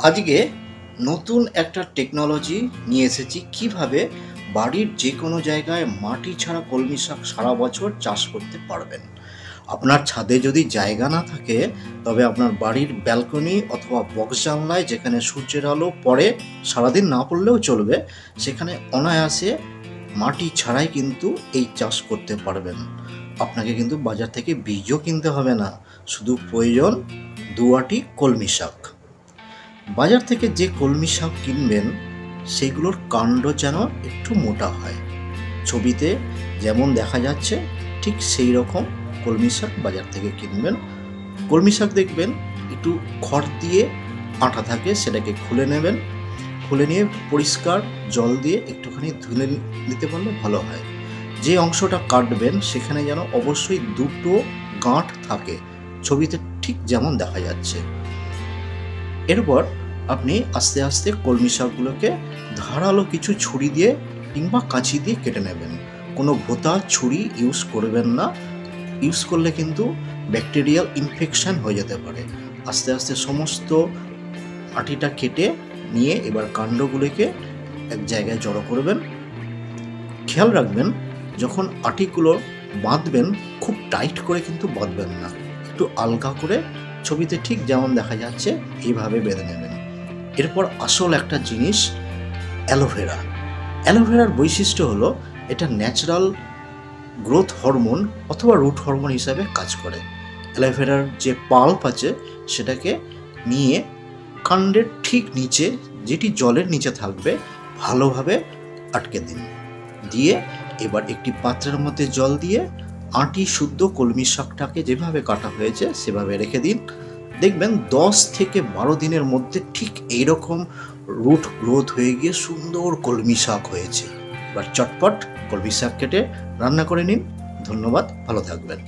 আজকে নতুন একটা টেকনোলজি নিয়ে এসেছি কিভাবে বাড়ির যে কোনো জায়গায় মাটি ছাড়া কলমি শাক সারা বছর চাষ করতে পারবেন। আপনার ছাদে যদি জায়গা না থাকে তবে আপনার বাড়ির ব্যালকনি অথবা বক্স জানলায় যেখানে সূর্যের আলো পড়ে, সারাদিন না পড়লেও চলবে, সেখানে অনায়াসে মাটি ছাড়াই কিন্তু এই চাষ করতে পারবেন। আপনাকে কিন্তু বাজার থেকে বীজও কিনতে হবে না, শুধু প্রয়োজন 2 আঁটি কলমি শাক। বাজার থেকে যে কলমি শাক কিনবেন সেগুলোর কাণ্ড যেন একটু মোটা হয়, ছবিতে যেমন দেখা যাচ্ছে ঠিক সেই রকম কলমি শাক বাজার থেকে কিনবেন। কলমি শাক দেখবেন একটু খড় দিয়ে আঠা থাকে, সেটাকে খুলে নেবেন। খুলে নিয়ে পরিষ্কার জল দিয়ে একটুখানি ধুলে নিতে পারলে ভালো হয়। যে অংশটা কাটবেন সেখানে যেন অবশ্যই 2টো গাঁট থাকে, ছবিতে ঠিক যেমন দেখা যাচ্ছে। এরপর আপনি আস্তে আস্তে কলমি শাকগুলোকে ধারালো কিছু ছুরি দিয়ে কিংবা কাঁচি দিয়ে কেটে নেবেন। কোনো ভোঁতা ছুরি ইউজ করবেন না, ইউজ করলে কিন্তু ব্যাকটেরিয়াল ইনফেকশন হয়ে যেতে পারে। আস্তে আস্তে সমস্ত আটিটা কেটে নিয়ে এবার কাণ্ডগুলোকে এক জায়গায় জড়ো করবেন। খেয়াল রাখবেন যখন আটিগুলো বাঁধবেন খুব টাইট করে কিন্তু বাঁধবেন না, একটু আলগা করে ছবিতে ঠিক যেমন দেখা যাচ্ছে এইভাবে বেঁধে নেবেন। এরপর আসল একটা জিনিস, অ্যালোভেরা। অ্যালোভেরার বৈশিষ্ট্য হলো এটা ন্যাচারাল গ্রোথ হরমোন অথবা রুট হরমোন হিসাবে কাজ করে। অ্যালোভেরার যে পাল্প আছে সেটাকে নিয়ে কাণ্ডের ঠিক নিচে, যেটি জলের নিচে থাকবে, ভালোভাবে আটকে দিন। দিয়ে এবার একটি পাত্রের মধ্যে জল দিয়ে আঁটি শুদ্ধ কলমি শাকটাকে যেভাবে কাটা হয়েছে সেভাবে রেখে দিন। দেখবেন 10 থেকে 12 দিনের মধ্যে ঠিক এইরকম রুট গ্রোথ হয়ে গিয়ে সুন্দর কলমি শাক হয়েছে। এবার চটপট কলমি শাক কেটে রান্না করে নিন। ধন্যবাদ, ভালো থাকবেন।